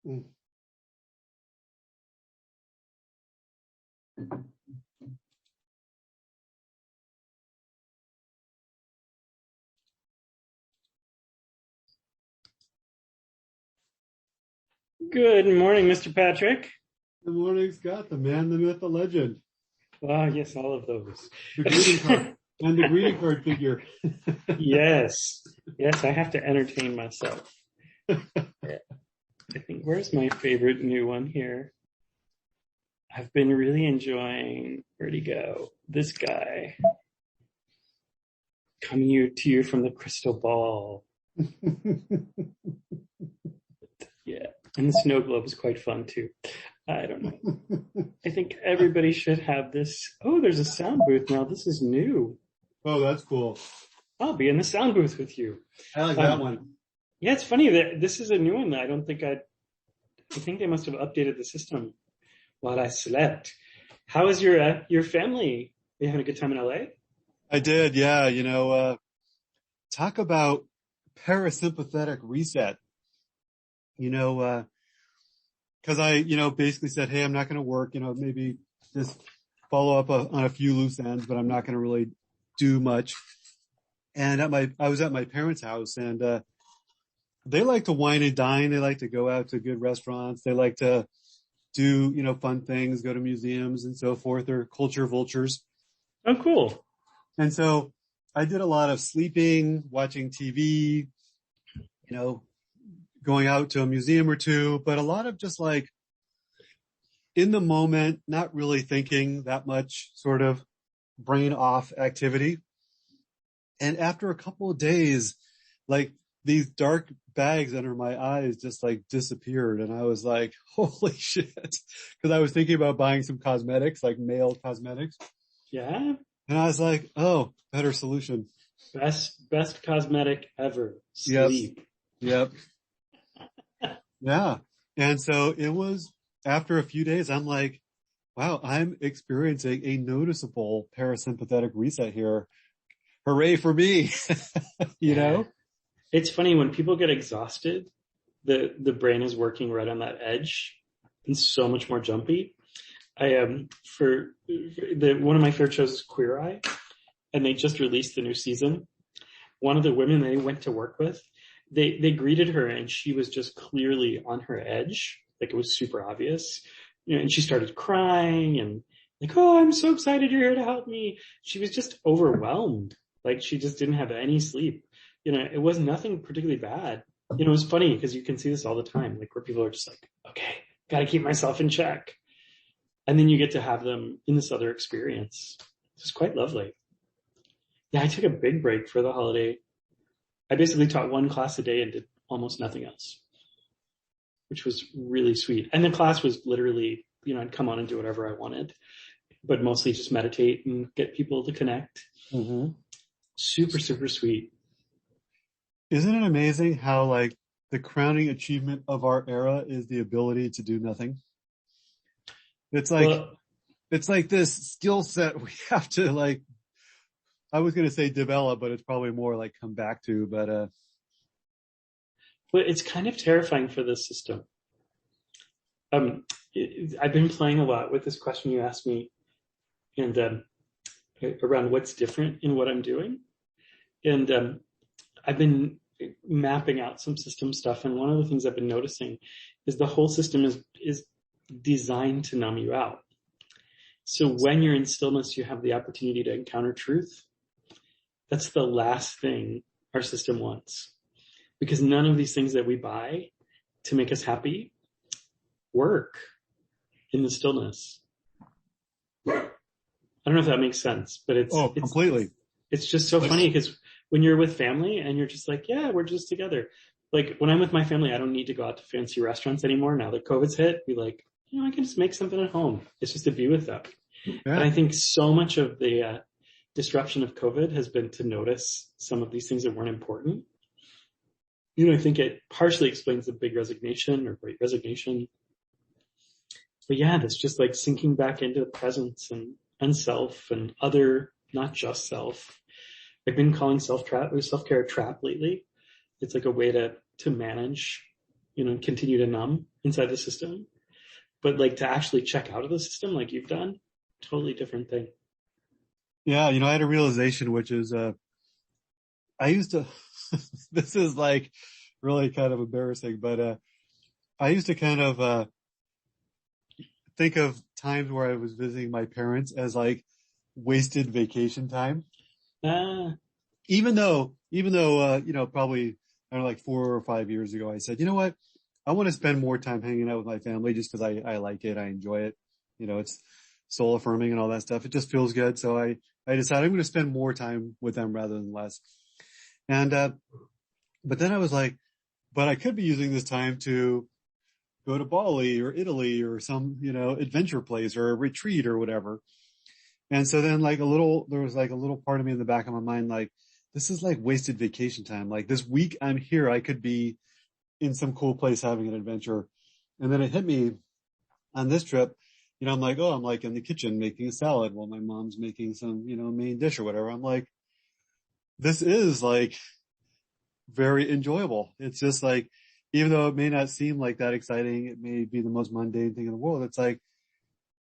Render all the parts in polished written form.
Mm. Good morning, Mr. Patrick. Good morning, Scott, the man, the myth, the legend. Ah, yes, all of those. The greeting card and the greeting card figure. Yes, yes, I have to entertain myself. I think, where's my favorite new one here? I've been really enjoying, where'd he go? This guy. Coming to you from the crystal ball. Yeah, and the snow globe is quite fun too. I don't know. I think everybody should have this. Oh, there's a sound booth now. This is new. Oh, that's cool. I'll be in the sound booth with you. I like that one. Yeah, it's funny that this is a new one. I think they must have updated the system while I slept. How is your family? Are you having a good time in LA? I did, yeah. Talk about parasympathetic reset. Because I, basically said, hey, I'm not going to work, maybe just follow up on a few loose ends, but I'm not going to really do much. And I was at my parents' house, and they like to wine and dine. They like to go out to good restaurants. They like to do, fun things, go to museums and so forth. They're culture vultures. Oh, cool. And so I did a lot of sleeping, watching TV, going out to a museum or two, but a lot of just like in the moment, not really thinking that much, sort of brain off activity. And after a couple of days, like these dark bags under my eyes just like disappeared. And I was like, holy shit. Cause I was thinking about buying some cosmetics, like male cosmetics. Yeah. And I was like, oh, better solution. Best cosmetic ever. Sleep. Yep. Yeah. And so it was after a few days, I'm like, wow, I'm experiencing a noticeable parasympathetic reset here. Hooray for me. you know? It's funny when people get exhausted, the brain is working right on that edge and so much more jumpy. One of my favorite shows is Queer Eye, and they just released the new season. One of the women they went to work with, they greeted her and she was just clearly on her edge. Like it was super obvious, and she started crying and like, oh, I'm so excited you're here to help me. She was just overwhelmed. Like she just didn't have any sleep. It was nothing particularly bad. It was funny because you can see this all the time, like where people are just like, okay, got to keep myself in check. And then you get to have them in this other experience. It's quite lovely. Yeah, I took a big break for the holiday. I basically taught one class a day and did almost nothing else, which was really sweet. And the class was literally, I'd come on and do whatever I wanted, but mostly just meditate and get people to connect. Mm-hmm. Super, super sweet. Isn't it amazing how like the crowning achievement of our era is the ability to do nothing? It's like this skill set we have to like, I was going to say develop, but it's probably more like come back to, but it's kind of terrifying for this system. I've been playing a lot with this question you asked me and around what's different in what I'm doing. And I've been mapping out some system stuff. And one of the things I've been noticing is the whole system is designed to numb you out. So when you're in stillness, you have the opportunity to encounter truth. That's the last thing our system wants, because none of these things that we buy to make us happy work in the stillness. I don't know if that makes sense, but it's completely. It's just so funny because when you're with family and you're just like, yeah, we're just together. Like when I'm with my family, I don't need to go out to fancy restaurants anymore. Now that COVID's hit, we like, I can just make something at home. It's just to be with them. Yeah. And I think so much of the disruption of COVID has been to notice some of these things that weren't important. I think it partially explains the big resignation or great resignation. But yeah, that's just like sinking back into the presence and self and other, not just self. I've been calling self-care a trap lately. It's like a way to manage, continue to numb inside the system. But like to actually check out of the system like you've done, totally different thing. Yeah, I had a realization, which is, I used to, this is like really kind of embarrassing, but, I used to kind of, think of times where I was visiting my parents as like wasted vacation time. Ah, Even though, probably, I don't know, like 4 or 5 years ago, I said, you know what? I want to spend more time hanging out with my family just because I like it. I enjoy it. It's soul affirming and all that stuff. It just feels good. So I decided I'm going to spend more time with them rather than less. And, but then I was like, but I could be using this time to go to Bali or Italy or some, adventure place or a retreat or whatever. And so then there was like a little part of me in the back of my mind, like, this is like wasted vacation time. Like this week I'm here, I could be in some cool place having an adventure. And then it hit me on this trip, I'm like, oh, I'm like in the kitchen making a salad while my mom's making some, main dish or whatever. I'm like, this is like very enjoyable. It's just like, even though it may not seem like that exciting, it may be the most mundane thing in the world. It's like,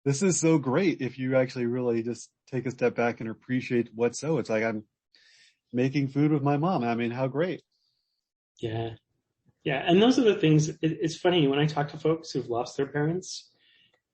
this is so great if you actually really just take a step back and appreciate what's so. It's like I'm making food with my mom. I mean, how great. yeah. Yeah. And those are the things. It's funny when I talk to folks who've lost their parents,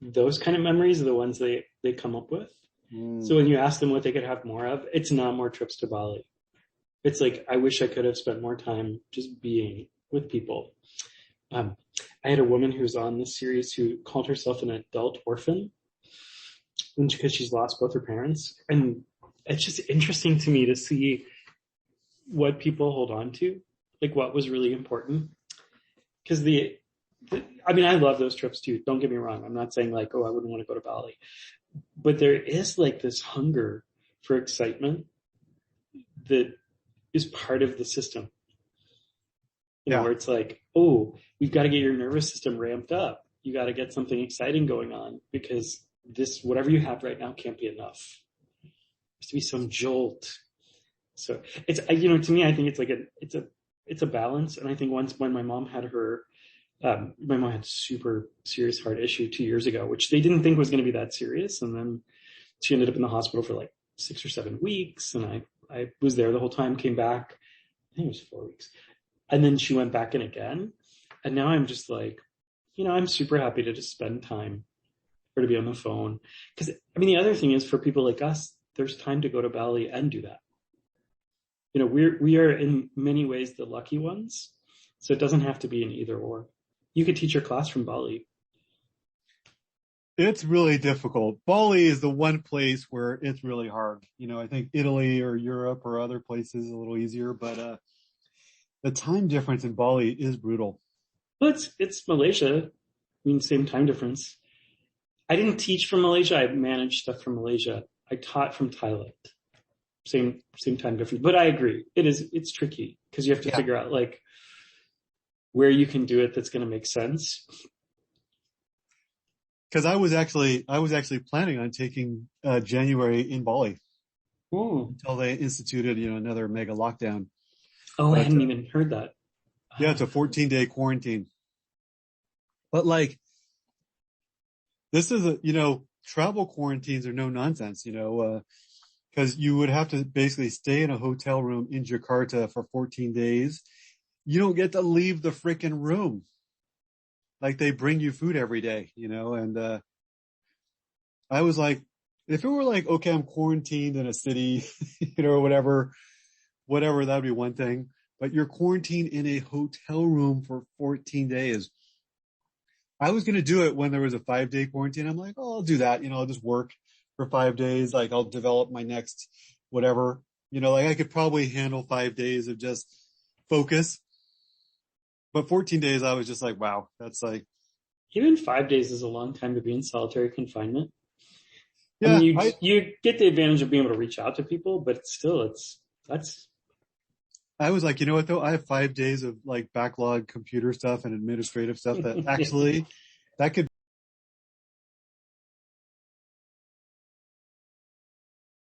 those kind of memories are the ones they come up with. So when you ask them what they could have more of, it's not more trips to Bali. It's like, I wish I could have spent more time just being with people. I had a woman who's on this series who called herself an adult orphan because she's lost both her parents. And it's just interesting to me to see what people hold on to, like what was really important. Because I love those trips too. Don't get me wrong. I'm not saying like, oh, I wouldn't want to go to Bali. But there is like this hunger for excitement that is part of the system. Where it's like, oh, you've got to get your nervous system ramped up. You got to get something exciting going on because this, whatever you have right now can't be enough. There has to be some jolt. So it's, to me, I think it's like it's a balance. And I think when my mom had my mom had super serious heart issue 2 years ago, which they didn't think was going to be that serious. And then she ended up in the hospital for like 6 or 7 weeks. And I was there the whole time, came back, I think it was 4 weeks. And then she went back in again. And now I'm just like, I'm super happy to just spend time or to be on the phone. Because, the other thing is for people like us, there's time to go to Bali and do that. We are in many ways the lucky ones. So it doesn't have to be an either or. You could teach your class from Bali. It's really difficult. Bali is the one place where it's really hard. I think Italy or Europe or other places a little easier, but, the time difference in Bali is brutal. Well, it's Malaysia. Same time difference. I didn't teach from Malaysia. I managed stuff from Malaysia. I taught from Thailand. Same time difference. But I agree. It's tricky because you have to figure out like where you can do it that's going to make sense. Because I was actually planning on taking January in Bali until they instituted another mega lockdown. Oh, I hadn't even heard that. Yeah, it's a 14-day quarantine. But like, this is travel quarantines are no nonsense, because you would have to basically stay in a hotel room in Jakarta for 14 days. You don't get to leave the frickin' room. Like they bring you food every day, and, I was like, if it were like, okay, I'm quarantined in a city, or whatever, that'd be one thing, but you're quarantined in a hotel room for 14 days. I was going to do it when there was a 5-day quarantine. I'm like, oh, I'll do that. I'll just work for 5 days. Like I'll develop my next whatever, like I could probably handle 5 days of just focus. But 14 days, I was just like, wow, that's like. Even 5 days is a long time to be in solitary confinement. Yeah. You get the advantage of being able to reach out to people, but still I was like, you know what though? I have 5 days of like backlog computer stuff and administrative stuff that actually that could